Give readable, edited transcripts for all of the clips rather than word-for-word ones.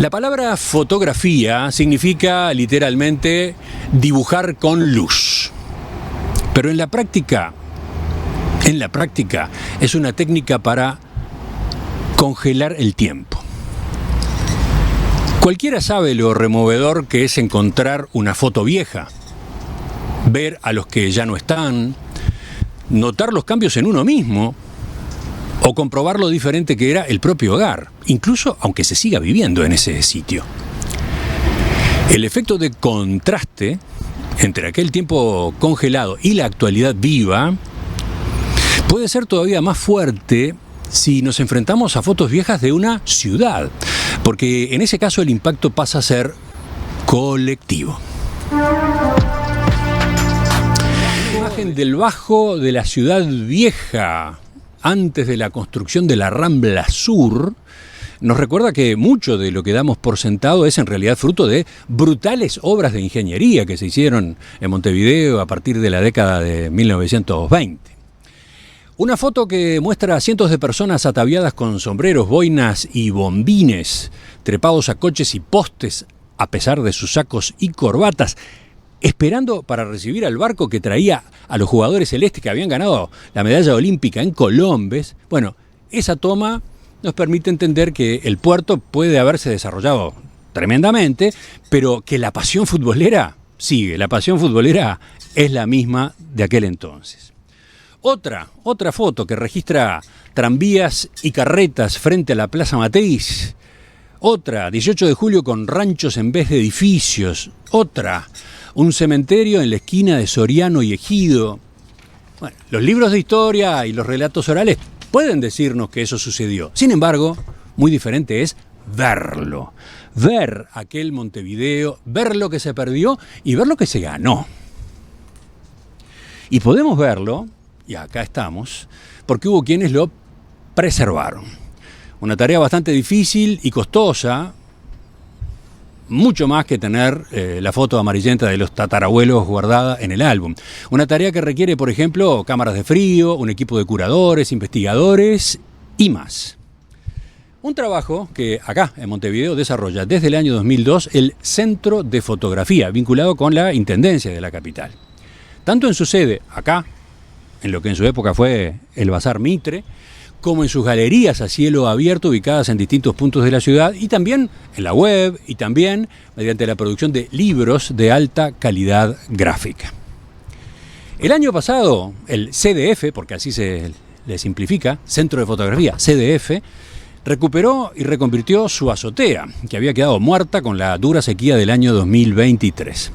La palabra fotografía significa literalmente dibujar con luz. Pero en la práctica es una técnica para congelar el tiempo. Cualquiera sabe lo removedor que es encontrar una foto vieja, ver a los que ya no están, notar los cambios en uno mismo o comprobar lo diferente que era el propio hogar, incluso aunque se siga viviendo en ese sitio. El efecto de contraste entre aquel tiempo congelado y la actualidad viva puede ser todavía más fuerte si nos enfrentamos a fotos viejas de una ciudad, porque en ese caso el impacto pasa a ser colectivo. La imagen del bajo de la ciudad vieja antes de la construcción de la Rambla Sur nos recuerda que mucho de lo que damos por sentado es en realidad fruto de brutales obras de ingeniería que se hicieron en Montevideo a partir de la década de 1920. Una foto que muestra a cientos de personas ataviadas con sombreros, boinas y bombines, trepados a coches y postes a pesar de sus sacos y corbatas, esperando para recibir al barco que traía a los jugadores celestes que habían ganado la medalla olímpica en Colombes. Bueno, esa toma nos permite entender que el puerto puede haberse desarrollado tremendamente, pero que la pasión futbolera sigue. La pasión futbolera es la misma de aquel entonces. Otra foto que registra tranvías y carretas frente a la Plaza Matriz. Otra, 18 de julio con ranchos en vez de edificios. Otra, un cementerio en la esquina de Soriano y Ejido. Bueno, los libros de historia y los relatos orales pueden decirnos que eso sucedió. Sin embargo, muy diferente es verlo. Ver aquel Montevideo, ver lo que se perdió y ver lo que se ganó. Y podemos verlo, y acá estamos, porque hubo quienes lo preservaron. Una tarea bastante difícil y costosa, mucho más que tener la foto amarillenta de los tatarabuelos guardada en el álbum. Una tarea que requiere, por ejemplo, cámaras de frío, un equipo de curadores, investigadores y más. Un trabajo que acá en Montevideo desarrolla desde el año 2002 el Centro de Fotografía, vinculado con la Intendencia de la capital. Tanto en su sede, acá, en lo que en su época fue el Bazar Mitre, como en sus galerías a cielo abierto ubicadas en distintos puntos de la ciudad, y también en la web, y también mediante la producción de libros de alta calidad gráfica. El año pasado, el CDF, porque así se le simplifica, Centro de Fotografía, CDF, recuperó y reconvirtió su azotea, que había quedado muerta con la dura sequía del año 2023.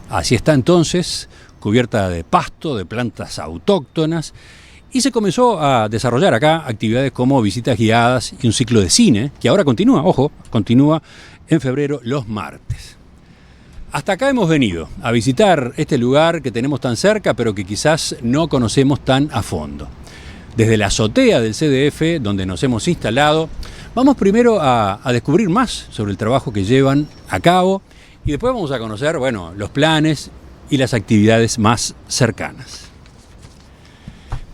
Así está entonces, cubierta de pasto, de plantas autóctonas, y se comenzó a desarrollar acá actividades como visitas guiadas y un ciclo de cine, que ahora continúa, continúa en febrero los martes. Hasta acá hemos venido a visitar este lugar que tenemos tan cerca, pero que quizás no conocemos tan a fondo. Desde la azotea del CDF, donde nos hemos instalado, vamos primero a descubrir más sobre el trabajo que llevan a cabo, y después vamos a conocer, los planes y las actividades más cercanas.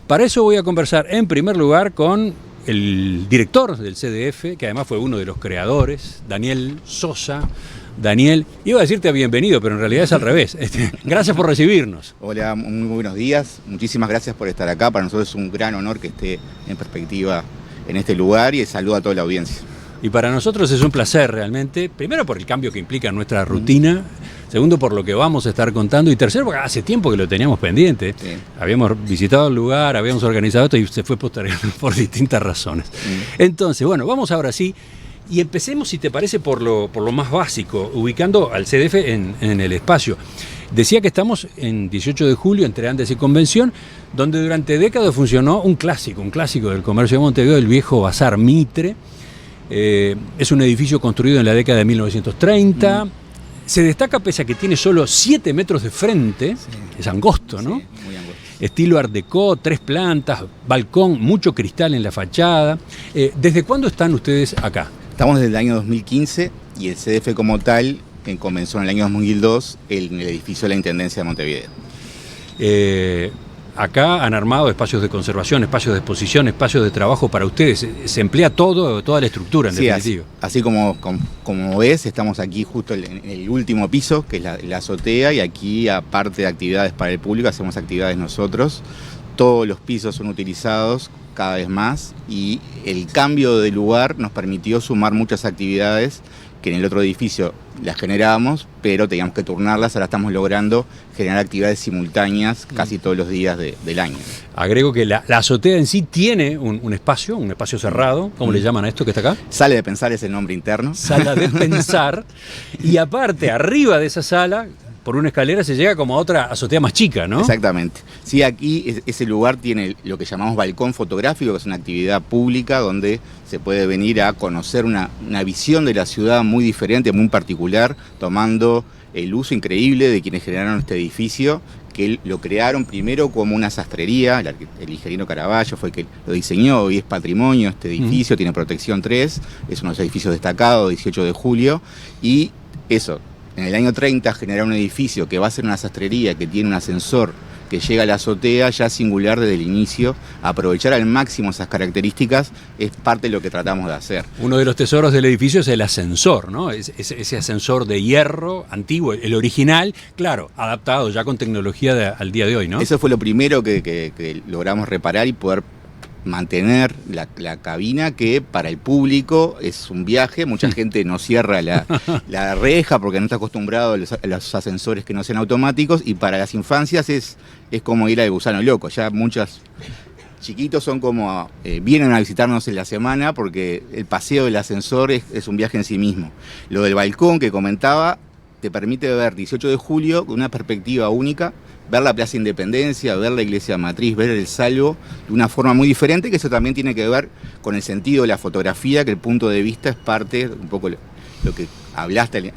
Para eso voy a conversar en primer lugar con el director del CDF, que además fue uno de los creadores, Daniel Sosa. Daniel, iba a decirte bienvenido, pero en realidad es al revés. Gracias por recibirnos. Hola, muy buenos días. Muchísimas gracias por estar acá. Para nosotros es un gran honor que esté en perspectiva en este lugar, y saludo a toda la audiencia. Y para nosotros es un placer realmente, primero por el cambio que implica en nuestra rutina, segundo por lo que vamos a estar contando, y tercero porque hace tiempo que lo teníamos pendiente. Sí. Habíamos visitado el lugar, habíamos organizado esto y se fue postergando por distintas razones. Entonces, vamos ahora sí, y empecemos, si te parece, por lo más básico, ubicando al CDF en el espacio. Decía que estamos en 18 de julio, entre Andes y Convención, donde durante décadas funcionó un clásico del comercio de Montevideo, el viejo Bazar Mitre. Es un edificio construido en la década de 1930. Se destaca pese a que tiene solo 7 metros de frente. Sí. Es angosto, ¿no? Sí, muy angosto. Estilo Art Deco, 3 plantas, balcón, mucho cristal en la fachada. ¿Desde cuándo están ustedes acá? Estamos desde el año 2015, y el CDF como tal comenzó en el año 2002 en el edificio de la Intendencia de Montevideo. acá han armado espacios de conservación, espacios de exposición, espacios de trabajo para ustedes. Se emplea toda la estructura, en definitiva. Así como ves, estamos aquí justo en el último piso, que es la azotea, y aquí, aparte de actividades para el público, hacemos actividades nosotros. Todos los pisos son utilizados cada vez más, y el cambio de lugar nos permitió sumar muchas actividades que en el otro edificio las generábamos, pero teníamos que turnarlas. Ahora estamos logrando generar actividades simultáneas casi todos los días del año. Agrego que la azotea en sí tiene un espacio cerrado. ¿Cómo le llaman a esto que está acá? Sala de pensar es el nombre interno. Sala de pensar. Y aparte, arriba de esa sala, por una escalera se llega como a otra azotea más chica, ¿no? Exactamente. Sí, aquí ese lugar tiene lo que llamamos balcón fotográfico, que es una actividad pública donde se puede venir a conocer una visión de la ciudad muy diferente, muy particular, tomando el uso increíble de quienes generaron este edificio, que lo crearon primero como una sastrería. El ingeniero Caraballo fue el que lo diseñó, y es patrimonio este edificio, tiene protección 3, es uno de los edificios destacados, 18 de julio, y eso. En el año 30 generar un edificio que va a ser una sastrería, que tiene un ascensor que llega a la azotea, ya singular desde el inicio. Aprovechar al máximo esas características es parte de lo que tratamos de hacer. Uno de los tesoros del edificio es el ascensor, ¿no? Ese ascensor de hierro antiguo, el original, claro, adaptado ya con tecnología al día de hoy, ¿no? Eso fue lo primero que logramos reparar y poder mantener la cabina, que para el público es un viaje. Mucha gente no cierra la reja porque no está acostumbrado a los ascensores que no sean automáticos, y para las infancias es como ir al gusano loco. Ya muchos chiquitos son como vienen a visitarnos en la semana, porque el paseo del ascensor es un viaje en sí mismo. Lo del balcón que comentaba te permite ver 18 de julio con una perspectiva única, ver la Plaza Independencia, ver la Iglesia Matriz, ver el Salvo de una forma muy diferente, que eso también tiene que ver con el sentido de la fotografía, que el punto de vista es parte, un poco lo que hablaste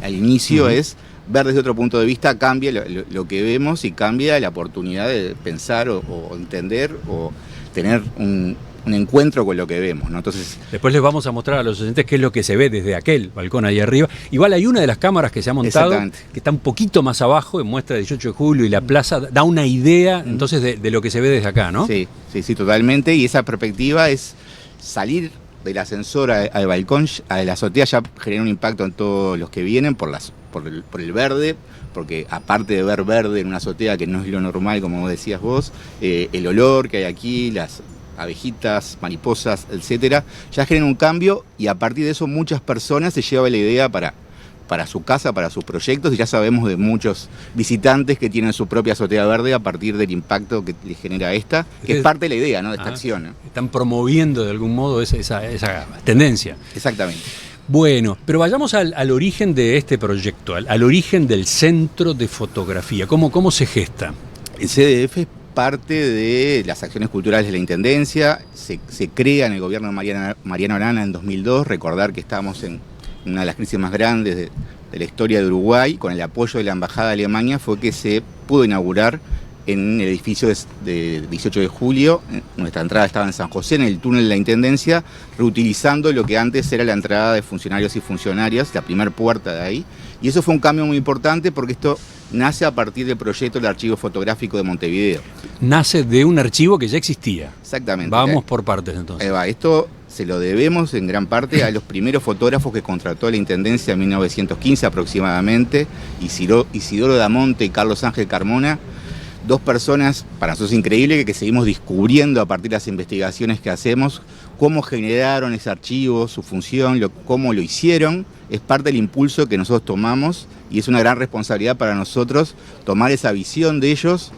al inicio, es ver desde otro punto de vista, cambia lo que vemos y cambia la oportunidad de pensar o entender o tener un encuentro con lo que vemos, ¿no? Entonces, después les vamos a mostrar a los oyentes qué es lo que se ve desde aquel balcón ahí arriba. Igual hay una de las cámaras que se ha montado, que está un poquito más abajo, en muestra 18 de julio y la plaza, da una idea entonces de lo que se ve desde acá, ¿no? Sí, totalmente, y esa perspectiva es salir del ascensor al balcón, a la azotea, ya genera un impacto en todos los que vienen por el verde, porque aparte de ver verde en una azotea, que no es lo normal, como decías vos, el olor que hay aquí, las abejitas, mariposas, etcétera, ya generan un cambio, y a partir de eso muchas personas se llevan la idea para su casa, para sus proyectos, y ya sabemos de muchos visitantes que tienen su propia azotea verde a partir del impacto que les genera esta, que es parte de la idea, ¿no?, de esta acción, ¿no? Están promoviendo de algún modo esa tendencia. Exactamente. Bueno, pero vayamos al origen de este proyecto, al origen del Centro de Fotografía. ¿Cómo se gesta? El CDF es parte de las acciones culturales de la Intendencia, se crea en el gobierno de Mariano Arana en 2002, recordar que estábamos en una de las crisis más grandes de la historia de Uruguay. Con el apoyo de la Embajada de Alemania fue que se pudo inaugurar en el edificio de 18 de julio. Nuestra entrada estaba en San José, en el túnel de la Intendencia, reutilizando lo que antes era la entrada de funcionarios y funcionarias, la primera puerta de ahí. Y eso fue un cambio muy importante, porque esto nace a partir del proyecto del Archivo Fotográfico de Montevideo. Nace de un archivo que ya existía. Exactamente. Vamos por partes entonces. Esto se lo debemos en gran parte a los primeros fotógrafos que contrató la Intendencia en 1915 aproximadamente, Isidoro Damonte y Carlos Ángel Carmona. Dos personas, para nosotros increíbles, que seguimos descubriendo a partir de las investigaciones que hacemos, cómo generaron ese archivo, su función, cómo lo hicieron. Es parte del impulso que nosotros tomamos, y es una gran responsabilidad para nosotros tomar esa visión de ellos,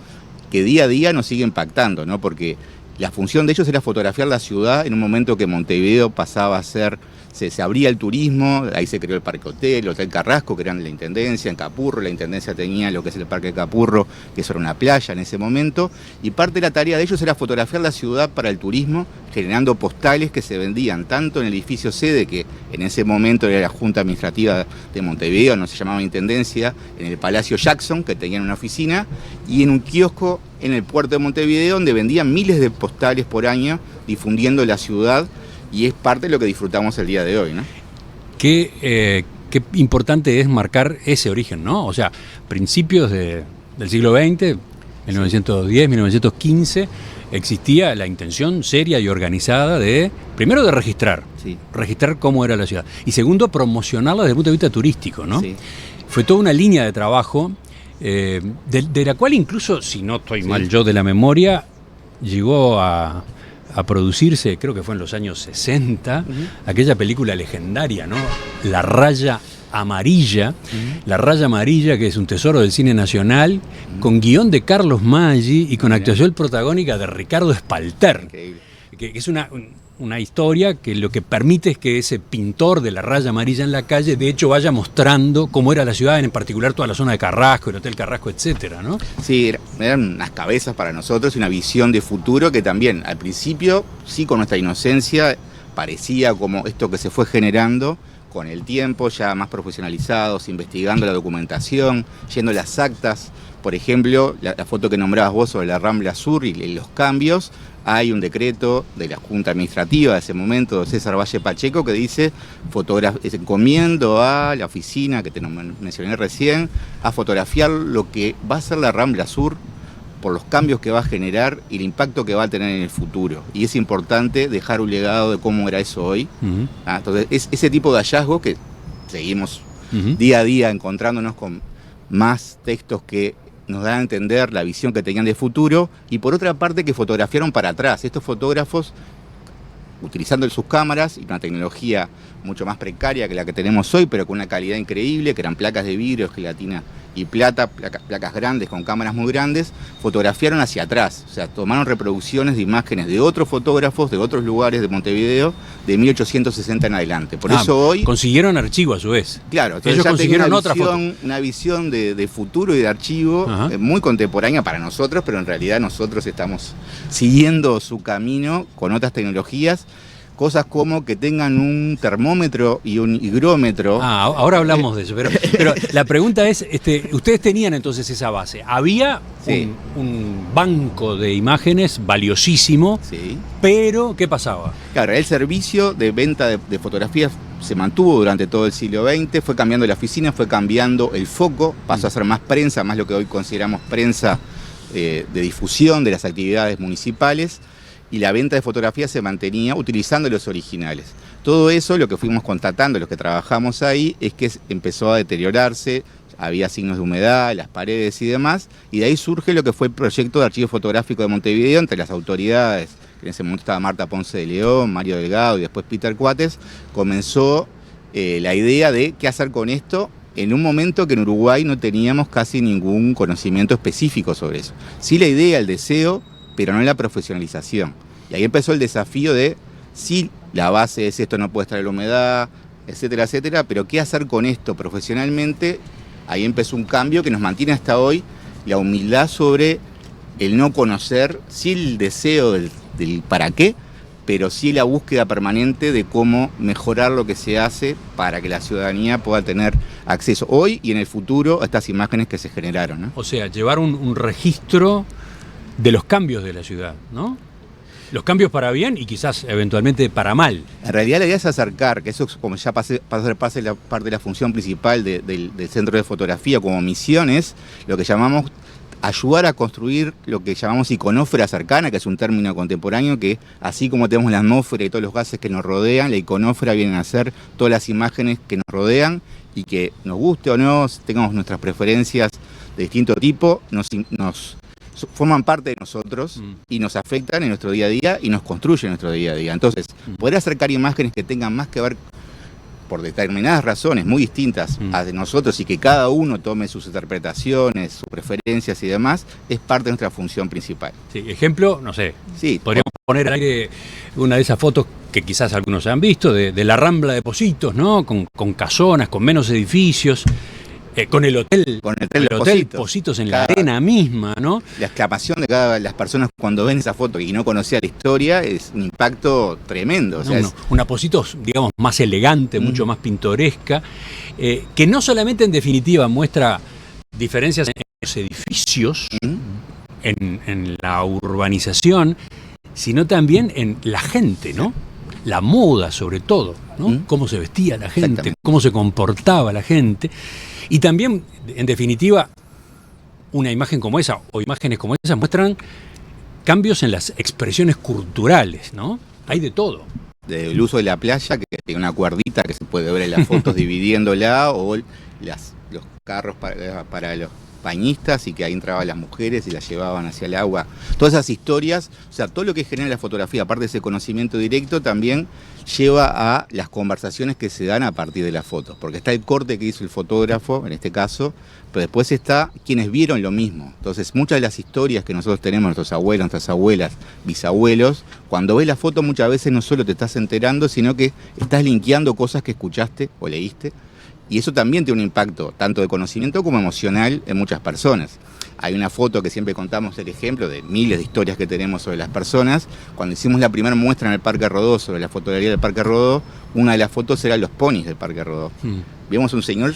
que día a día nos sigue impactando, ¿no? Porque la función de ellos era fotografiar la ciudad en un momento que Montevideo pasaba a ser... Se abría el turismo, ahí se creó el Parque Hotel, el Hotel Carrasco, que eran de la Intendencia, en Capurro. La Intendencia tenía lo que es el Parque Capurro, que eso era una playa en ese momento, y parte de la tarea de ellos era fotografiar la ciudad para el turismo, generando postales que se vendían tanto en el edificio sede, que en ese momento era la Junta Administrativa de Montevideo, no se llamaba Intendencia, en el Palacio Jackson, que tenían una oficina, y en un kiosco en el puerto de Montevideo, donde vendían miles de postales por año, difundiendo la ciudad. Y es parte de lo que disfrutamos el día de hoy, ¿no? Qué importante es marcar ese origen, ¿no? O sea, principios del siglo XX, 1910, 1915, existía la intención seria y organizada de, primero, de registrar cómo era la ciudad, y segundo, promocionarla desde el punto de vista turístico, ¿no? Sí. Fue toda una línea de trabajo, de la cual incluso, si no estoy mal yo de la memoria, llegó a producirse, creo que fue en los años 60, aquella película legendaria, ¿no? La Raya Amarilla, La Raya Amarilla, que es un tesoro del cine nacional, con guión de Carlos Maggi y con actuación protagónica de Ricardo Espalter, que es una historia que lo que permite es que ese pintor de la raya amarilla en la calle, de hecho, vaya mostrando cómo era la ciudad, en particular toda la zona de Carrasco, el Hotel Carrasco, etcétera, ¿no? Sí, eran unas cabezas para nosotros y una visión de futuro que también, al principio, sí, con nuestra inocencia, parecía como esto que se fue generando con el tiempo, ya más profesionalizados, investigando la documentación, yendo a las actas. Por ejemplo, la foto que nombrabas vos sobre la Rambla Sur y los cambios, hay un decreto de la Junta Administrativa de ese momento, de César Valle Pacheco, que dice, encomiendo a la oficina que te mencioné recién, a fotografiar lo que va a ser la Rambla Sur por los cambios que va a generar y el impacto que va a tener en el futuro. Y es importante dejar un legado de cómo era eso hoy. Entonces, es ese tipo de hallazgos que seguimos día a día encontrándonos con más textos que nos dan a entender la visión que tenían de futuro, y por otra parte que fotografiaron para atrás. Estos fotógrafos, utilizando sus cámaras y una tecnología mucho más precaria que la que tenemos hoy, pero con una calidad increíble, que eran placas de vidrio, gelatina y plata, placas grandes con cámaras muy grandes, fotografiaron hacia atrás, o sea, tomaron reproducciones de imágenes de otros fotógrafos de otros lugares de Montevideo de 1860 en adelante. Por eso hoy... Consiguieron archivo a su vez. Claro, ellos consiguieron una visión de futuro y de archivo muy contemporánea para nosotros, pero en realidad nosotros estamos siguiendo su camino con otras tecnologías. Cosas como que tengan un termómetro y un higrómetro. Ahora hablamos de eso, pero la pregunta es, ustedes tenían entonces esa base. Había un banco de imágenes valiosísimo, pero ¿qué pasaba? Claro, el servicio de venta de fotografías se mantuvo durante todo el siglo XX, fue cambiando la oficina, fue cambiando el foco, pasó a ser más prensa, más lo que hoy consideramos prensa de difusión de las actividades municipales. Y la venta de fotografías se mantenía utilizando los originales. Todo eso, lo que fuimos constatando, los que trabajamos ahí, es que empezó a deteriorarse, había signos de humedad, las paredes y demás, y de ahí surge lo que fue el proyecto de archivo fotográfico de Montevideo entre las autoridades, que en ese momento estaba Marta Ponce de León, Mario Delgado y después Peter Cuates. Comenzó la idea de qué hacer con esto en un momento que en Uruguay no teníamos casi ningún conocimiento específico sobre eso. Sí la idea, el deseo, pero no la profesionalización. Y ahí empezó el desafío de, sí, la base es esto, no puede estar en la humedad, etcétera, etcétera, pero ¿qué hacer con esto profesionalmente? Ahí empezó un cambio que nos mantiene hasta hoy, la humildad sobre el no conocer, sí el deseo del para qué, pero sí la búsqueda permanente de cómo mejorar lo que se hace para que la ciudadanía pueda tener acceso hoy y en el futuro a estas imágenes que se generaron, ¿no? O sea, llevar un registro de los cambios de la ciudad, ¿no? Los cambios para bien y quizás eventualmente para mal. En realidad la idea es acercar, que eso es como ya pasa a ser parte de la función principal del Centro de Fotografía como misión, es lo que llamamos ayudar a construir lo que llamamos iconósfera cercana, que es un término contemporáneo que, así como tenemos la atmósfera y todos los gases que nos rodean, la iconósfera viene a ser todas las imágenes que nos rodean y que nos guste o no, tengamos nuestras preferencias de distinto tipo, nos forman parte de nosotros y nos afectan en nuestro día a día y nos construyen en nuestro día a día. Entonces, poder acercar imágenes que tengan más que ver por determinadas razones muy distintas a de nosotros y que cada uno tome sus interpretaciones, sus preferencias y demás, es parte de nuestra función principal. Sí, ejemplo, no sé, podríamos poner al aire una de esas fotos que quizás algunos han visto, de la Rambla de Positos, ¿no? Con casonas, con menos edificios. Con el hotel Positos en la arena misma, ¿no? La exclamación de cada las personas cuando ven esa foto y no conocía la historia es un impacto tremendo. O sea, una Positos, digamos, más elegante, mucho más pintoresca, que no solamente en definitiva muestra diferencias en los edificios, en la urbanización, sino también en la gente, ¿no? La moda sobre todo, ¿no? Cómo se vestía la gente, cómo se comportaba la gente. Y también, en definitiva, una imagen como esa o imágenes como esas muestran cambios en las expresiones culturales, ¿no? Hay de todo. El uso de la playa, que tiene una cuerdita que se puede ver en las fotos dividiéndola, o los carros para los bañistas y que ahí entraban las mujeres y las llevaban hacia el agua. Todas esas historias, o sea, todo lo que genera la fotografía, aparte de ese conocimiento directo, también lleva a las conversaciones que se dan a partir de las fotos, porque está el corte que hizo el fotógrafo, en este caso, pero después está quienes vieron lo mismo. Entonces, muchas de las historias que nosotros tenemos, nuestros abuelos, nuestras abuelas, bisabuelos, cuando ves la foto muchas veces no solo te estás enterando, sino que estás linkeando cosas que escuchaste o leíste, y eso también tiene un impacto tanto de conocimiento como emocional en muchas personas. Hay una foto que siempre contamos el ejemplo de miles de historias que tenemos sobre las personas. Cuando hicimos la primera muestra en el Parque Rodó sobre la fotografía del Parque Rodó, una de las fotos era los ponis del Parque Rodó. Vimos un señor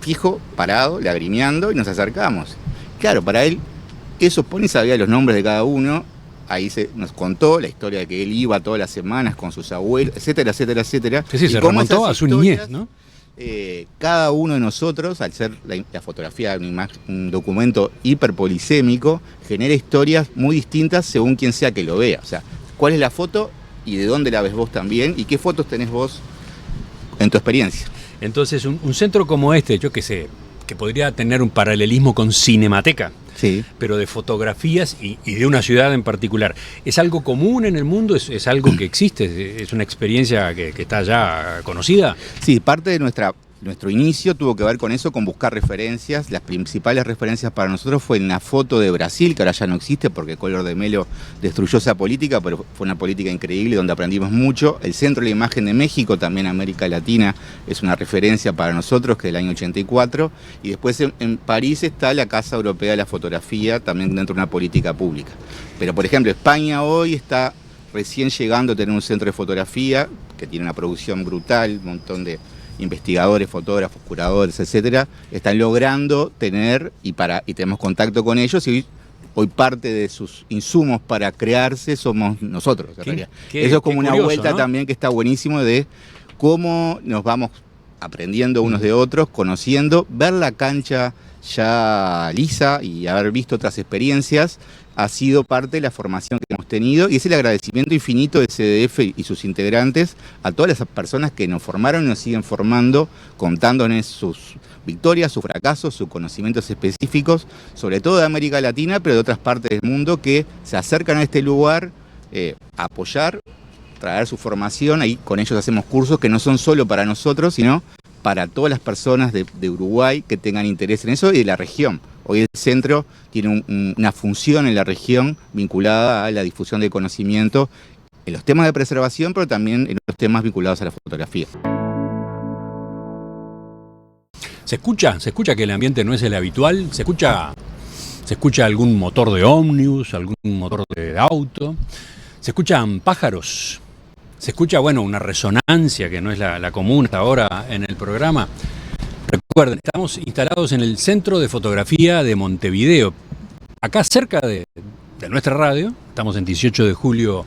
fijo, parado, lagrimeando, y nos acercamos. Claro, para él, esos ponis sabía los nombres de cada uno. Ahí nos contó la historia de que él iba todas las semanas con sus abuelos, etcétera, etcétera, etcétera. Sí, se remontó a su niñez, ¿no? Cada uno de nosotros, al ser la fotografía un documento hiperpolisémico, genera historias muy distintas según quien sea que lo vea. O sea, ¿cuál es la foto y de dónde la ves vos también? ¿Y qué fotos tenés vos en tu experiencia? Entonces, un centro como este, yo qué sé, que podría tener un paralelismo con Cinemateca, sí, pero de fotografías y de una ciudad en particular. ¿Es algo común en el mundo? ¿Es algo que existe? ¿Es una experiencia que está ya conocida? Sí, parte de nuestro inicio tuvo que ver con eso, con buscar referencias. Las principales referencias para nosotros fue en la foto de Brasil, que ahora ya no existe porque Collor de Mello destruyó esa política, pero fue una política increíble donde aprendimos mucho. El Centro de la Imagen de México, también América Latina, es una referencia para nosotros, que es del año 84. Y después en París está la Casa Europea de la Fotografía, también dentro de una política pública. Pero, por ejemplo, España hoy está recién llegando a tener un centro de fotografía que tiene una producción brutal, un montón de investigadores, fotógrafos, curadores, etcétera, están logrando tener, y tenemos contacto con ellos, y hoy parte de sus insumos para crearse somos nosotros, en realidad. Eso es como una curioso, vuelta, ¿no? También que está buenísimo de cómo nos vamos aprendiendo unos de otros, conociendo, ver la cancha ya lisa y haber visto otras experiencias ha sido parte de la formación que hemos tenido, y es el agradecimiento infinito de CDF y sus integrantes a todas las personas que nos formaron y nos siguen formando, contándonos sus victorias, sus fracasos, sus conocimientos específicos, sobre todo de América Latina, pero de otras partes del mundo, que se acercan a este lugar a apoyar, traer su formación. Ahí con ellos hacemos cursos que no son solo para nosotros, sino para todas las personas de Uruguay que tengan interés en eso y de la región. Hoy el centro tiene una función en la región vinculada a la difusión del conocimiento en los temas de preservación, pero también en los temas vinculados a la fotografía. ¿Se escucha que el ambiente no es el habitual? ¿Se escucha algún motor de ómnibus, algún motor de auto? ¿Se escuchan pájaros? ¿Se escucha, bueno, una resonancia que no es la común hasta ahora en el programa? Recuerden, estamos instalados en el Centro de Fotografía de Montevideo, acá cerca de nuestra radio. Estamos en 18 de julio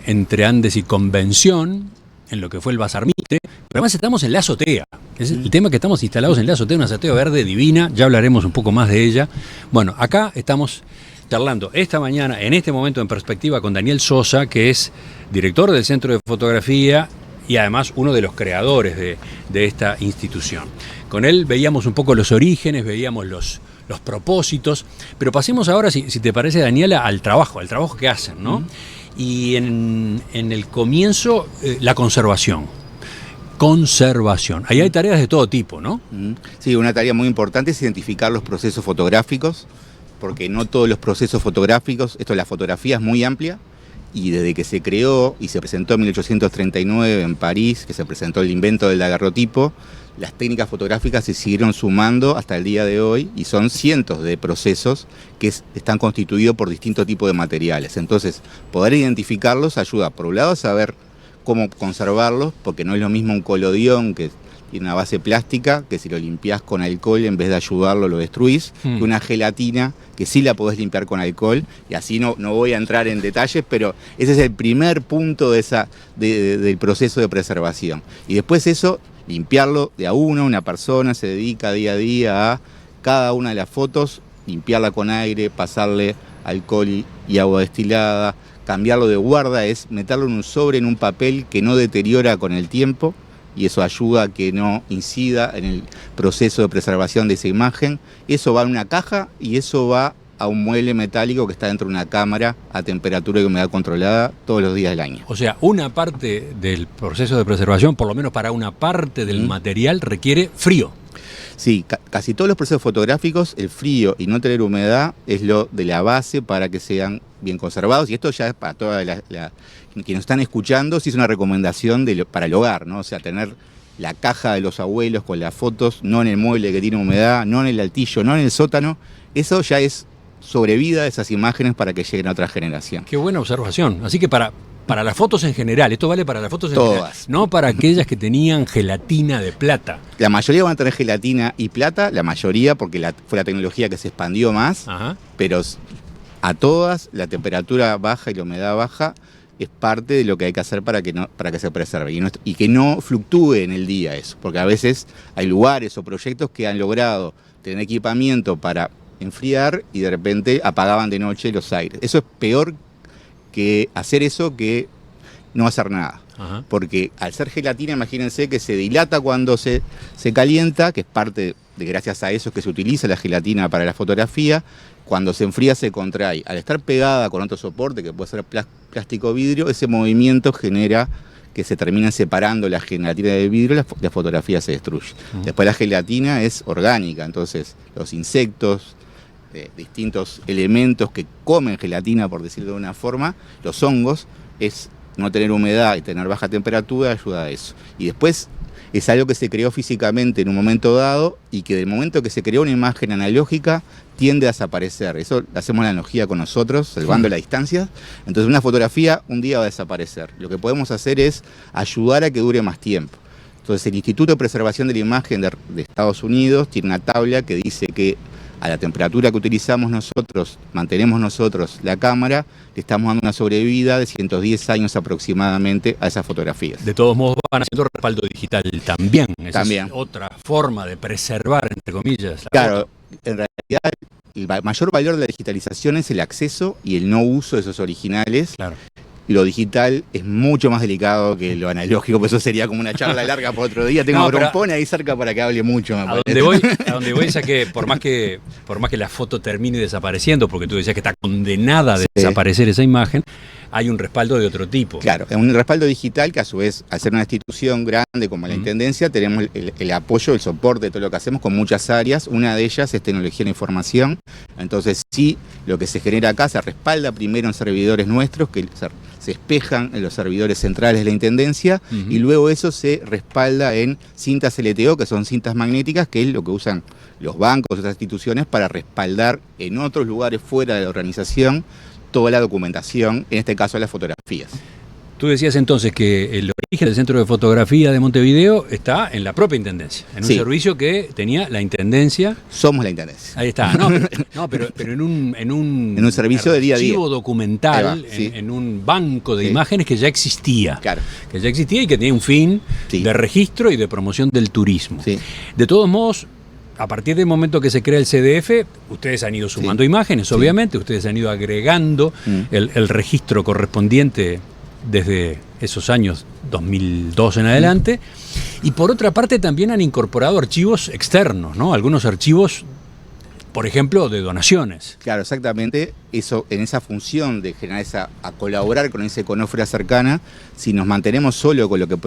entre Andes y Convención, en lo que fue el Bazar Mitre, pero además estamos en la azotea. Es el tema, que estamos instalados en la azotea, una azotea verde divina, ya hablaremos un poco más de ella. Bueno, acá estamos charlando esta mañana, en este momento en perspectiva, con Daniel Sosa, que es director del Centro de Fotografía y además uno de los creadores de esta institución. Con él veíamos un poco los orígenes, veíamos los propósitos, pero pasemos ahora, si te parece, Daniela, al trabajo que hacen, ¿no? Y en el comienzo, la conservación. Ahí hay tareas de todo tipo, ¿no? Sí, una tarea muy importante es identificar los procesos fotográficos, porque no todos los procesos fotográficos, la fotografía es muy amplia, y desde que se creó y se presentó en 1839 en París, que se presentó el invento del daguerrotipo, las técnicas fotográficas se siguieron sumando hasta el día de hoy, y son cientos de procesos que están constituidos por distintos tipos de materiales. Entonces, poder identificarlos ayuda, por un lado, a saber cómo conservarlos, porque no es lo mismo un colodión que tiene una base plástica, que si lo limpiás con alcohol, en vez de ayudarlo, lo destruís, que una gelatina, que sí la podés limpiar con alcohol, y así no voy a entrar en detalles, pero ese es el primer punto del proceso de preservación. Y después eso, limpiarlo de a uno, una persona se dedica día a día a cada una de las fotos, limpiarla con aire, pasarle alcohol y agua destilada. Cambiarlo de guarda es meterlo en un sobre, en un papel que no deteriora con el tiempo, y eso ayuda a que no incida en el proceso de preservación de esa imagen. Eso va en una caja y eso va a un mueble metálico que está dentro de una cámara a temperatura y humedad controlada todos los días del año. O sea, una parte del proceso de preservación, por lo menos para una parte del material, requiere frío. Sí, casi todos los procesos fotográficos, el frío y no tener humedad es lo de la base para que sean bien conservados. Y esto ya es para toda quienes nos están escuchando, sí es una recomendación para el hogar, ¿no? O sea, tener la caja de los abuelos con las fotos, no en el mueble que tiene humedad, no en el altillo, no en el sótano. Eso ya es sobrevida de esas imágenes para que lleguen a otra generación. Qué buena observación. Así que para las fotos en general, esto vale para las fotos en Todas. general, no para aquellas que tenían gelatina de plata. La mayoría van a tener gelatina y plata, la mayoría porque fue la tecnología que se expandió más. Ajá. Pero a todas la temperatura baja y la humedad baja es parte de lo que hay que hacer para que se preserve y que no fluctúe en el día eso, porque a veces hay lugares o proyectos que han logrado tener equipamiento para enfriar y de repente apagaban de noche los aires. Eso es peor que hacer eso que no hacer nada. Ajá. Porque al ser gelatina, imagínense que se dilata cuando se calienta, que es parte de gracias a eso que se utiliza la gelatina para la fotografía. Cuando se enfría se contrae. Al estar pegada con otro soporte, que puede ser plástico o vidrio, ese movimiento genera que se terminan separando la gelatina del vidrio y la fotografía se destruye. Después la gelatina es orgánica, entonces los insectos, distintos elementos que comen gelatina, por decirlo de una forma, los hongos, es no tener humedad y tener baja temperatura, ayuda a eso. Y después es algo que se creó físicamente en un momento dado y que del momento que se creó una imagen analógica tiende a desaparecer. Eso hacemos la analogía con nosotros, salvando la distancia. Entonces una fotografía un día va a desaparecer. Lo que podemos hacer es ayudar a que dure más tiempo. Entonces el Instituto de Preservación de la Imagen de Estados Unidos tiene una tabla que dice que a la temperatura que utilizamos nosotros, mantenemos nosotros la cámara, le estamos dando una sobrevida de 110 años aproximadamente a esas fotografías. De todos modos van haciendo respaldo digital también. Esa también. Es otra forma de preservar, entre comillas. Claro, en realidad el mayor valor de la digitalización es el acceso y el no uso de esos originales. Claro. Lo digital es mucho más delicado que lo analógico, pues eso sería como una charla larga por otro día. Tengo Grompone ahí cerca para que hable mucho. A donde voy es a que por más que la foto termine desapareciendo, porque tú decías que está condenada a desaparecer esa imagen, hay un respaldo de otro tipo. Claro, es un respaldo digital que a su vez, al ser una institución grande como la Intendencia, tenemos el apoyo, el soporte de todo lo que hacemos con muchas áreas. Una de ellas es tecnología de la información. Entonces sí, lo que se genera acá se respalda primero en servidores nuestros que se espejan en los servidores centrales de la Intendencia y luego eso se respalda en cintas LTO, que son cintas magnéticas, que es lo que usan los bancos y otras instituciones para respaldar en otros lugares fuera de la organización toda la documentación, en este caso las fotografías. Tú decías entonces que el origen del Centro de Fotografía de Montevideo está en la propia Intendencia, en un servicio que tenía la Intendencia. Somos la Intendencia. Ahí está, pero en un servicio de día a día. Archivo documental, en un banco de imágenes que ya existía. Claro. Que ya existía y que tenía un fin de registro y de promoción del turismo. Sí. De todos modos, a partir del momento que se crea el CDF, ustedes han ido sumando imágenes, obviamente, ustedes han ido agregando el registro correspondiente desde esos años 2002 en adelante, y por otra parte también han incorporado archivos externos, ¿no? Algunos archivos, por ejemplo, de donaciones. Claro, exactamente, eso en esa función de generar a colaborar con esa iconografía cercana, si nos mantenemos solo con lo que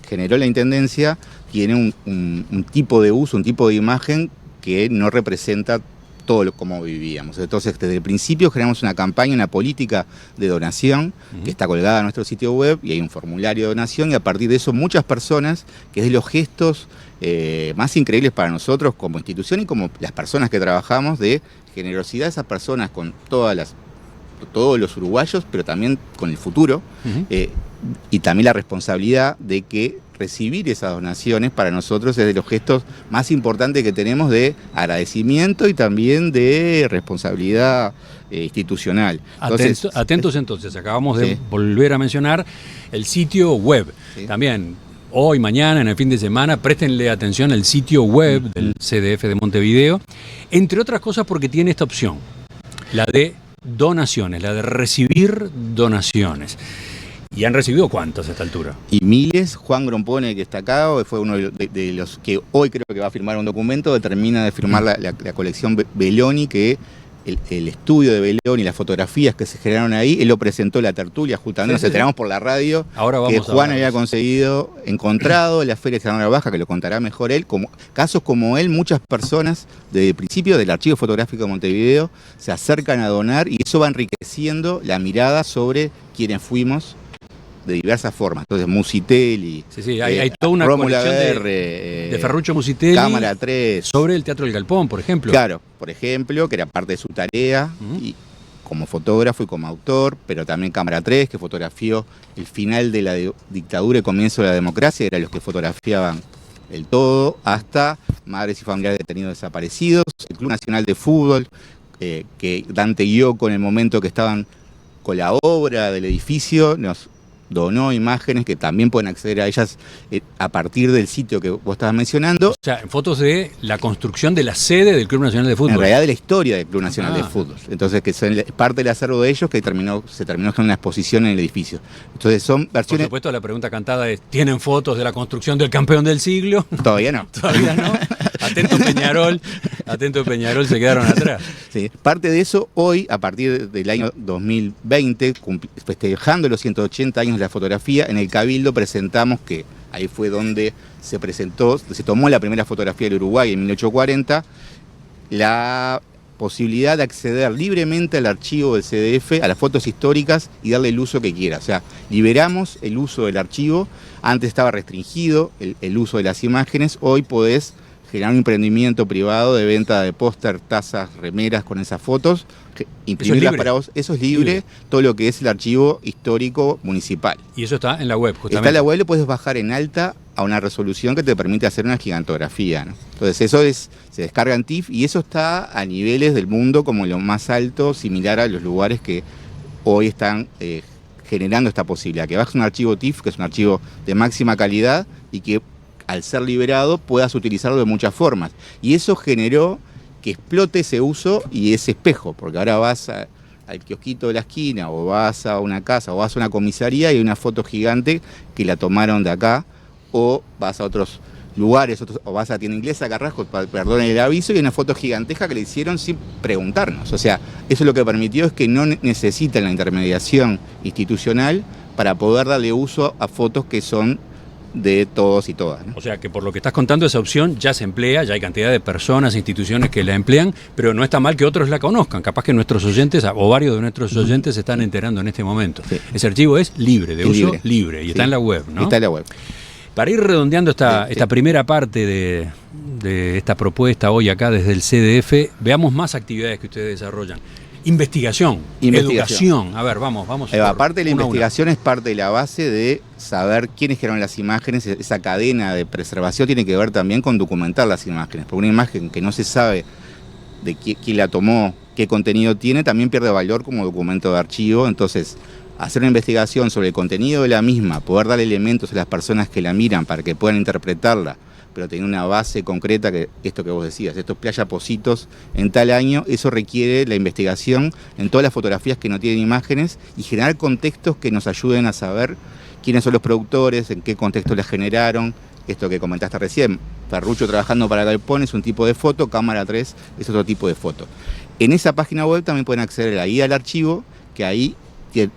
generó la Intendencia, tiene un tipo de uso, un tipo de imagen que no representa todo como vivíamos. Entonces, desde el principio generamos una campaña, una política de donación que está colgada en nuestro sitio web y hay un formulario de donación y a partir de eso muchas personas, que es de los gestos más increíbles para nosotros como institución y como las personas que trabajamos, de generosidad de esas personas con todos los uruguayos, pero también con el futuro, y también la responsabilidad de que recibir esas donaciones para nosotros es de los gestos más importantes que tenemos de agradecimiento y también de responsabilidad institucional. Atentos entonces, acabamos de volver a mencionar el sitio web. También hoy, mañana, en el fin de semana, préstenle atención al sitio web del CDF de Montevideo, entre otras cosas porque tiene esta opción, la de donaciones, la de recibir donaciones. ¿Y han recibido cuántas a esta altura? Y miles. Juan Grompone, que está acá, fue uno de los que hoy creo que va a firmar un documento, termina de firmar la colección Belloni, que el estudio de Belloni, las fotografías que se generaron ahí, él lo presentó en la tertulia, justamente nos enteramos por la radio. Ahora vamos que Juan había conseguido, encontrado en la Feria de San Baja, que lo contará mejor él, casos como él, muchas personas desde el principio del Archivo Fotográfico de Montevideo se acercan a donar y eso va enriqueciendo la mirada sobre quiénes fuimos de diversas formas. Entonces Musitelli, sí, hay toda una Rómulo colección de Ferruccio Musitelli, Cámara 3, sobre el Teatro del Galpón, por ejemplo. Claro, por ejemplo, que era parte de su tarea, y como fotógrafo y como autor, pero también Cámara 3, que fotografió el final de la dictadura y comienzo de la democracia, eran los que fotografiaban el todo, hasta Madres y Familiares de Detenidos Desaparecidos, el Club Nacional de Fútbol, que Dante Gioco en el momento que estaban con la obra del edificio, nos donó imágenes que también pueden acceder a ellas a partir del sitio que vos estabas mencionando. O sea, fotos de la construcción de la sede del Club Nacional de Fútbol. En realidad de la historia del Club Nacional de Fútbol. Entonces, que son parte del acervo de ellos que se terminó con una exposición en el edificio. Entonces son versiones... Por supuesto, la pregunta cantada es, ¿tienen fotos de la construcción del campeón del siglo? Todavía no. Todavía no. Atento Peñarol, se quedaron atrás. Sí, parte de eso hoy, a partir del año 2020, festejando los 180 años de la fotografía, en el Cabildo presentamos que ahí fue donde se tomó la primera fotografía del Uruguay en 1840, la posibilidad de acceder libremente al archivo del CDF, a las fotos históricas y darle el uso que quiera. O sea, liberamos el uso del archivo, antes estaba restringido el uso de las imágenes, hoy podés generar un emprendimiento privado de venta de póster, tazas, remeras con esas fotos, imprimirlas para vos. Eso es libre, todo lo que es el archivo histórico municipal. Y eso está en la web, justamente. Está en la web, lo puedes bajar en alta a una resolución que te permite hacer una gigantografía, ¿no? Entonces eso se descarga en TIFF y eso está a niveles del mundo como lo más alto, similar a los lugares que hoy están generando esta posibilidad. Que bajes un archivo TIFF, que es un archivo de máxima calidad y que al ser liberado puedas utilizarlo de muchas formas. Y eso generó que explote ese uso y ese espejo, porque ahora vas al kiosquito de la esquina o vas a una casa o vas a una comisaría y hay una foto gigante que la tomaron de acá, o vas a otros lugares, o vas a Tienda Inglesa, Carrasco, perdón el aviso, y hay una foto gigantesca que le hicieron sin preguntarnos. O sea, eso lo que permitió es que no necesitan la intermediación institucional para poder darle uso a fotos que son de todos y todas, ¿no? O sea que por lo que estás contando, esa opción ya se emplea, ya hay cantidad de personas, instituciones que la emplean, pero no está mal que otros la conozcan. Capaz que nuestros oyentes, o varios de nuestros oyentes, se están enterando en este momento. Sí. Ese archivo es libre, de uso libre, y está en la web, ¿no? Está en la web. Para ir redondeando esta primera parte de esta propuesta hoy acá desde el CDF, veamos más actividades que ustedes desarrollan. Investigación, educación. A ver, vamos. Aparte de la investigación es parte de la base de saber quiénes crearon las imágenes. Esa cadena de preservación tiene que ver también con documentar las imágenes. Porque una imagen que no se sabe de quién la tomó, qué contenido tiene, también pierde valor como documento de archivo. Entonces, hacer una investigación sobre el contenido de la misma, poder dar elementos a las personas que la miran para que puedan interpretarla, pero tener una base concreta, que esto que vos decías, estos Playa Positos en tal año, eso requiere la investigación en todas las fotografías que no tienen imágenes y generar contextos que nos ayuden a saber quiénes son los productores, en qué contexto las generaron. Esto que comentaste recién, Ferruccio trabajando para Galpón es un tipo de foto, Cámara 3 es otro tipo de foto. En esa página web también pueden acceder ahí al archivo, que ahí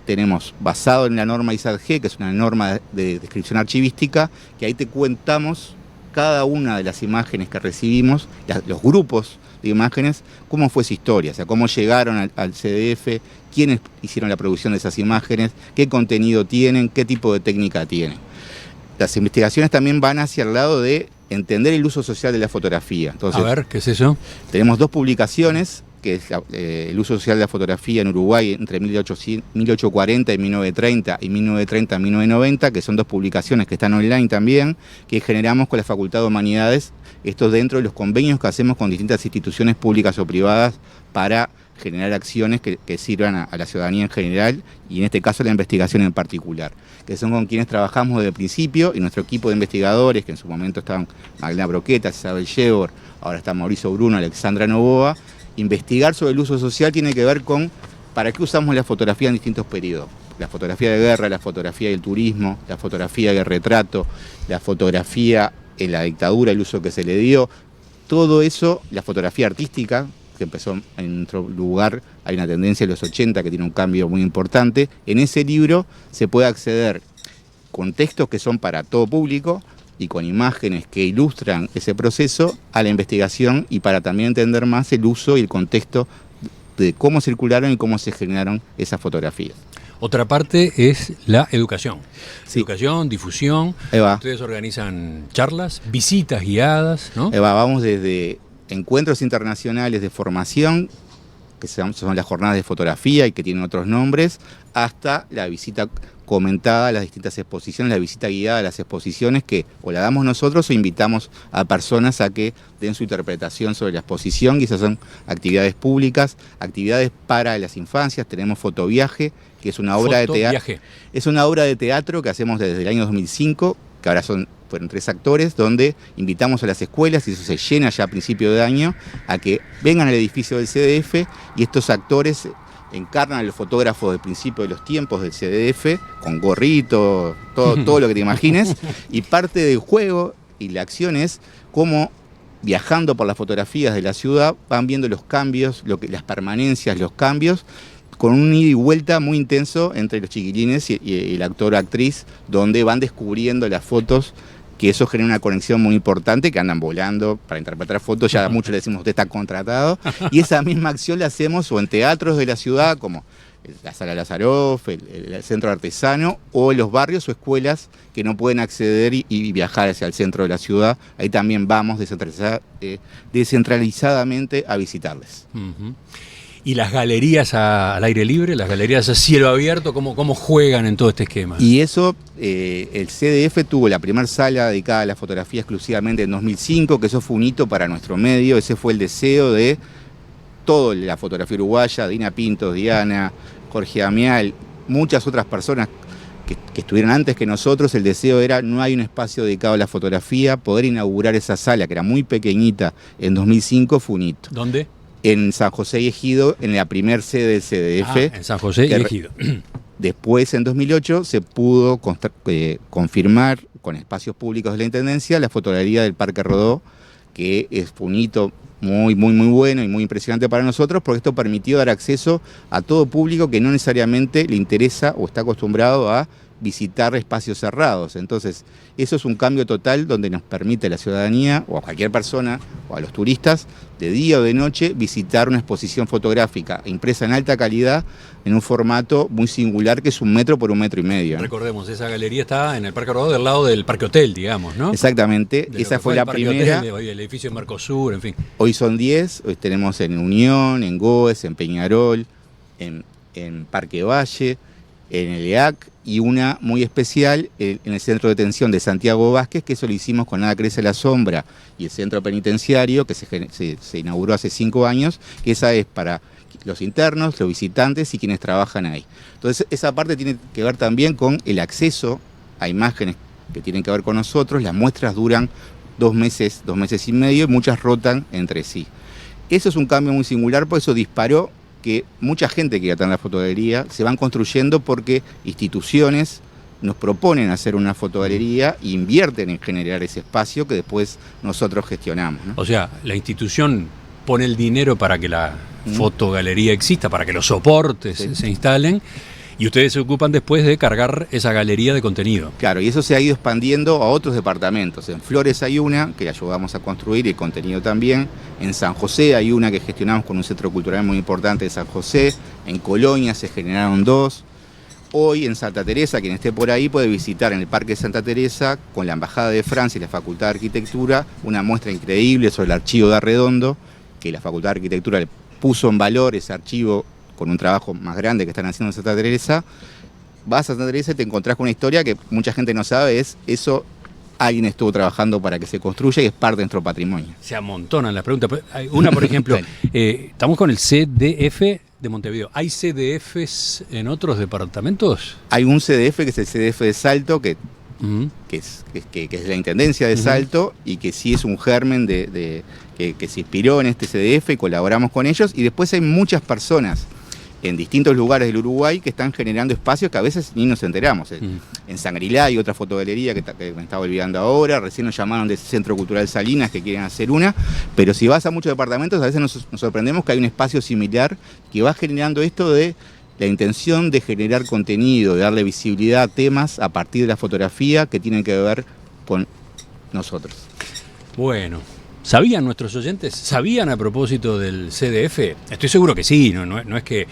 tenemos basado en la norma ISAT-G, que es una norma de descripción archivística, que ahí te contamos cada una de las imágenes que recibimos, los grupos de imágenes, cómo fue su historia, o sea, cómo llegaron al CDF, quiénes hicieron la producción de esas imágenes, qué contenido tienen, qué tipo de técnica tienen. Las investigaciones también van hacia el lado de entender el uso social de la fotografía. Entonces, a ver, ¿qué es eso? Tenemos dos publicaciones, que es el uso social de la fotografía en Uruguay entre 1840 y 1930 y 1930 y 1990, que son dos publicaciones que están online también, que generamos con la Facultad de Humanidades, esto dentro de los convenios que hacemos con distintas instituciones públicas o privadas para generar acciones que sirvan a la ciudadanía en general y en este caso a la investigación en particular, que son con quienes trabajamos desde el principio, y nuestro equipo de investigadores, que en su momento estaban Magdalena Broqueta, Isabel Yebor, ahora está Mauricio Bruno, Alexandra Novoa. Investigar sobre el uso social tiene que ver con para qué usamos la fotografía en distintos periodos. La fotografía de guerra, la fotografía del turismo, la fotografía del retrato, la fotografía en la dictadura, el uso que se le dio. Todo eso, la fotografía artística, que empezó en otro lugar, hay una tendencia en los 80 que tiene un cambio muy importante. En ese libro se puede acceder con textos que son para todo público y con imágenes que ilustran ese proceso a la investigación y para también entender más el uso y el contexto de cómo circularon y cómo se generaron esas fotografías. Otra parte es la educación. Sí. Educación, difusión. Eva. Ustedes organizan charlas, visitas guiadas, ¿no? Eva, vamos desde encuentros internacionales de formación, que son las jornadas de fotografía y que tienen otros nombres, hasta la visita comentada a las distintas exposiciones, la visita guiada a las exposiciones, que o la damos nosotros o invitamos a personas a que den su interpretación sobre la exposición, y esas son actividades públicas, actividades para las infancias. Tenemos Fotoviaje, que es una obra de teatro. Es una obra de teatro que hacemos desde el año 2005, que ahora fueron 3 actores, donde invitamos a las escuelas, y eso se llena ya a principio de año, a que vengan al edificio del CDF, y estos actores encarnan a los fotógrafos del principio de los tiempos del CDF, con gorrito, todo lo que te imagines, y parte del juego y la acción es cómo, viajando por las fotografías de la ciudad, van viendo los cambios, las permanencias, los cambios, con un ida y vuelta muy intenso entre los chiquilines y el actor o actriz, donde van descubriendo las fotos, que eso genera una conexión muy importante, que andan volando para interpretar fotos, ya mucho le decimos, usted está contratado, y esa misma acción la hacemos o en teatros de la ciudad, como la Sala Lazaroff, el Centro Artesano, o en los barrios o escuelas que no pueden acceder y viajar hacia el centro de la ciudad. Ahí también vamos descentralizadamente a visitarles. Uh-huh. ¿Y las galerías al aire libre, las galerías a cielo abierto, cómo juegan en todo este esquema? Y eso, el CDF tuvo la primera sala dedicada a la fotografía exclusivamente en 2005, que eso fue un hito para nuestro medio. Ese fue el deseo de toda la fotografía uruguaya, Dina Pintos, Diana, Jorge Amial, muchas otras personas que estuvieron antes que nosotros. El deseo era, no hay un espacio dedicado a la fotografía, poder inaugurar esa sala, que era muy pequeñita, en 2005 fue un hito. ¿Dónde? En San José y Ejido, en la primer sede del CDF. En San José y Ejido. Después, en 2008, se pudo confirmar con espacios públicos de la Intendencia la fotogalería del Parque Rodó, que es un hito muy bueno y muy impresionante para nosotros, porque esto permitió dar acceso a todo público que no necesariamente le interesa o está acostumbrado a visitar espacios cerrados. Entonces, eso es un cambio total donde nos permite a la ciudadanía, o a cualquier persona, o a los turistas, de día o de noche, visitar una exposición fotográfica impresa en alta calidad, en un formato muy singular, que es 1 metro por 1,5 metros. Recordemos, esa galería está en el Parque Rodó, del lado del Parque Hotel, digamos, ¿no? Exactamente, esa fue la primera. Hotel, hoy el edificio de Mercosur, en fin. Hoy son 10, hoy tenemos en Unión, en Goes, en Peñarol, en Parque Valle, en el EAC, y una muy especial en el Centro de Detención de Santiago Vázquez, que eso lo hicimos con Nada Crece la Sombra y el Centro Penitenciario, que se inauguró hace 5 años, que esa es para los internos, los visitantes y quienes trabajan ahí. Entonces, esa parte tiene que ver también con el acceso a imágenes que tienen que ver con nosotros. Las muestras duran 2 meses, 2 meses y medio, y muchas rotan entre sí. Eso es un cambio muy singular, por eso disparó que mucha gente que está en la fotogalería se van construyendo, porque instituciones nos proponen hacer una fotogalería e invierten en generar ese espacio que después nosotros gestionamos, ¿no? O sea, la institución pone el dinero para que la fotogalería exista, para que los soportes se instalen, y ustedes se ocupan después de cargar esa galería de contenido. Claro, y eso se ha ido expandiendo a otros departamentos. En Flores hay una que ayudamos a construir, y el contenido también. En San José hay una que gestionamos con un centro cultural muy importante de San José. En Colonia se generaron 2. Hoy en Santa Teresa, quien esté por ahí puede visitar en el Parque de Santa Teresa, con la Embajada de Francia y la Facultad de Arquitectura, una muestra increíble sobre el archivo de Arredondo, que la Facultad de Arquitectura le puso en valor ese archivo con un trabajo más grande que están haciendo en Santa Teresa. Vas a Santa Teresa y te encontrás con una historia que mucha gente no sabe, es eso alguien estuvo trabajando para que se construya y es parte de nuestro patrimonio. Se amontonan las preguntas. Hay una, por ejemplo, estamos con el CDF de Montevideo. ¿Hay CDFs en otros departamentos? Hay un CDF que es el CDF de Salto, que es la Intendencia de Salto, y que sí es un germen que se inspiró en este CDF y colaboramos con ellos. Y después hay muchas personas en distintos lugares del Uruguay que están generando espacios que a veces ni nos enteramos. En Sangrilá hay otra fotogalería que me estaba olvidando ahora, recién nos llamaron del Centro Cultural Salinas que quieren hacer una, pero si vas a muchos departamentos a veces nos sorprendemos que hay un espacio similar que va generando esto de la intención de generar contenido, de darle visibilidad a temas a partir de la fotografía que tienen que ver con nosotros. Bueno, ¿sabían nuestros oyentes? ¿Sabían a propósito del CDF? Estoy seguro que sí, no es que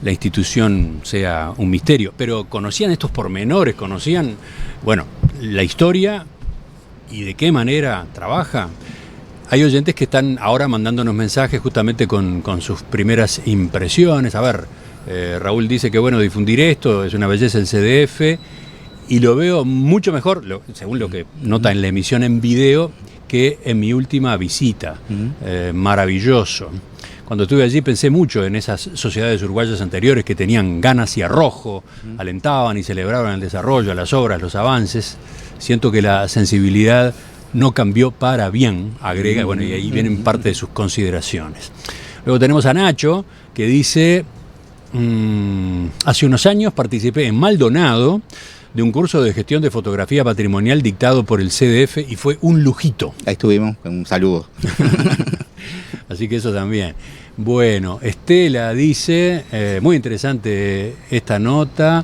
la institución sea un misterio, pero conocían estos pormenores, conocían, bueno, la historia y de qué manera trabaja. Hay oyentes que están ahora mandándonos mensajes justamente con sus primeras impresiones. A ver, Raúl dice que bueno difundir esto, es una belleza el CDF, y lo veo mucho mejor, según lo que nota en la emisión en video, que en mi última visita. Maravilloso. Cuando estuve allí pensé mucho en esas sociedades uruguayas anteriores que tenían ganas y arrojo, alentaban y celebraban el desarrollo, las obras, los avances. Siento que la sensibilidad no cambió para bien, agrega, bueno, y ahí vienen parte de sus consideraciones. Luego tenemos a Nacho, que dice, hace unos años participé en Maldonado de un curso de gestión de fotografía patrimonial dictado por el CDF y fue un lujito. Ahí estuvimos, un saludo. Así que eso también. Bueno, Estela dice, muy interesante esta nota,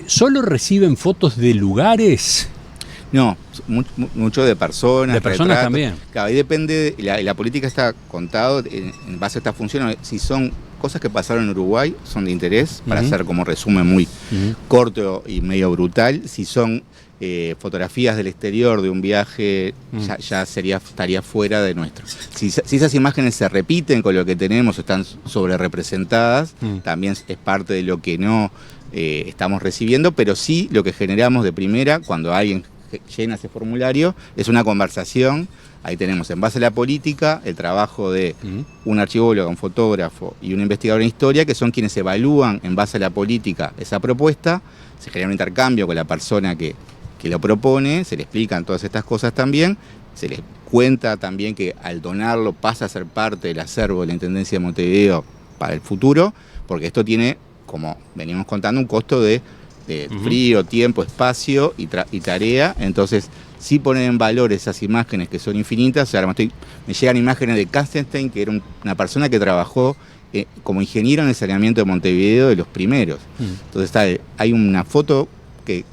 ¿solo reciben fotos de lugares? No, mucho de personas. De personas retratos. También. Claro, ahí depende, la política está contado en base a esta función. Si son cosas que pasaron en Uruguay, son de interés, para hacer como resumen muy corto y medio brutal. Si son fotografías del exterior de un viaje, ya estaría fuera de nuestro. Si esas imágenes se repiten con lo que tenemos, están sobre representadas, también es parte de lo que no estamos recibiendo, pero sí lo que generamos de primera, cuando alguien llena ese formulario, es una conversación. Ahí tenemos, en base a la política, el trabajo de un archivólogo, un fotógrafo y un investigador en historia, que son quienes evalúan en base a la política esa propuesta. Se genera un intercambio con la persona que lo propone, se le explican todas estas cosas también, se les cuenta también que al donarlo pasa a ser parte del acervo de la Intendencia de Montevideo para el futuro, porque esto tiene, como venimos contando, un costo de frío, tiempo, espacio y tarea. Entonces, sí poner en valor esas imágenes que son infinitas. Ahora me llegan imágenes de Kastenstein, que era una persona que trabajó como ingeniero en el saneamiento de Montevideo de los primeros. Entonces hay una foto que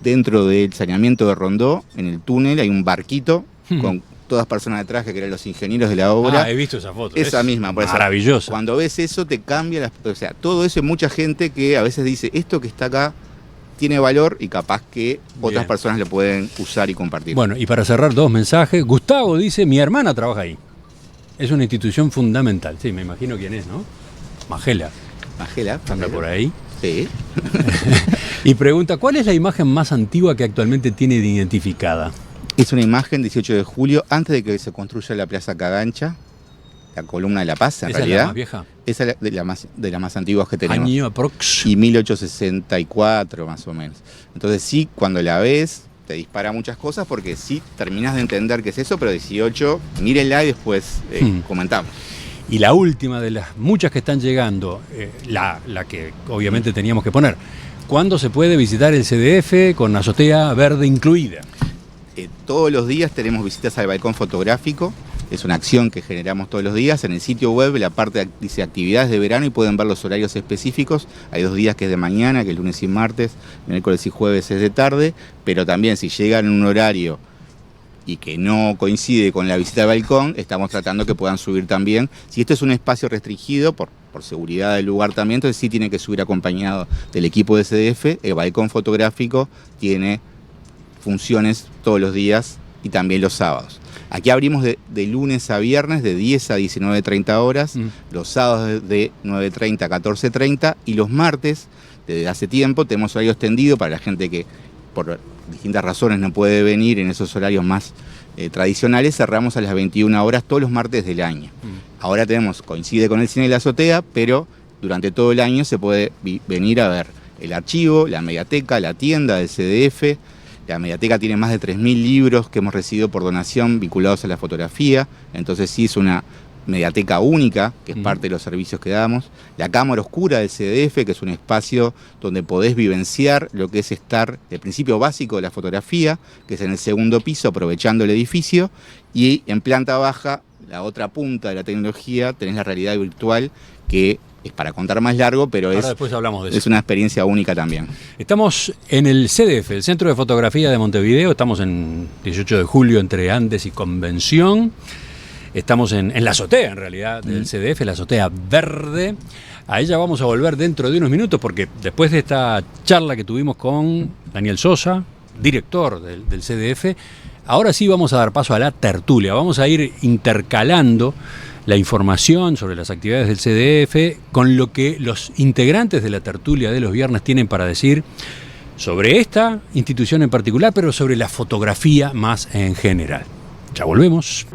dentro del saneamiento de Rondó, en el túnel, hay un barquito con todas personas detrás que eran los ingenieros de la obra. He visto esa foto. Esa misma. Maravillosa. Cuando ves eso te cambia, o sea, todo eso hay mucha gente que a veces dice, esto que está acá tiene valor y capaz que otras personas lo pueden usar y compartir. Bueno, y para cerrar 2 mensajes, Gustavo dice, mi hermana trabaja ahí. Es una institución fundamental. Sí, me imagino quién es, ¿no? Magela. Anda por ahí. Sí. Y pregunta, ¿cuál es la imagen más antigua que actualmente tiene identificada? Es una imagen 18 de julio, antes de que se construya la Plaza Cagancha, la Columna de la Paz, en realidad. ¿Es la más vieja? Esa es de las más antiguas que tenemos. Año aprox. Y 1864 más o menos. Entonces sí, cuando la ves, te dispara muchas cosas porque sí terminás de entender qué es eso, pero 18, mírenla y después comentamos. Y la última de las muchas que están llegando, la que obviamente teníamos que poner, ¿cuándo se puede visitar el CDF con azotea verde incluida? Todos los días tenemos visitas al balcón fotográfico. Es una acción que generamos todos los días. En el sitio web la parte dice actividades de verano y pueden ver los horarios específicos. Hay 2 días que es de mañana, que es lunes y martes, miércoles y jueves es de tarde, pero también si llegan en un horario y que no coincide con la visita al balcón, estamos tratando que puedan subir también. Si esto es un espacio restringido por seguridad del lugar también, entonces sí tiene que subir acompañado del equipo de CDF. El balcón fotográfico tiene funciones todos los días y también los sábados. Aquí abrimos de lunes a viernes de 10 a 19:30 horas, los sábados de 9:30 a 14:30 y los martes, desde hace tiempo, tenemos horario extendido para la gente que por distintas razones no puede venir en esos horarios más tradicionales, cerramos a las 21 horas todos los martes del año. Ahora coincide con el cine de la azotea, pero durante todo el año se puede venir a ver el archivo, la mediateca, la tienda del CDF. La mediateca tiene más de 3.000 libros que hemos recibido por donación vinculados a la fotografía, entonces sí es una mediateca única, que es parte de los servicios que damos. La cámara oscura del CDF, que es un espacio donde podés vivenciar lo que es estar, el principio básico de la fotografía, que es en el segundo piso, aprovechando el edificio, y en planta baja, la otra punta de la tecnología, tenés la realidad virtual, que es para contar más largo, pero después hablamos de eso. Es una experiencia única también. Estamos en el CDF, el Centro de Fotografía de Montevideo. Estamos en 18 de julio entre Andes y Convención. Estamos en la azotea, en realidad, del CDF, la azotea verde. A ella vamos a volver dentro de unos minutos, porque después de esta charla que tuvimos con Daniel Sosa, director del CDF, ahora sí vamos a dar paso a la tertulia. Vamos a ir intercalando la información sobre las actividades del CDF con lo que los integrantes de la tertulia de los viernes tienen para decir sobre esta institución en particular, pero sobre la fotografía más en general. Ya volvemos.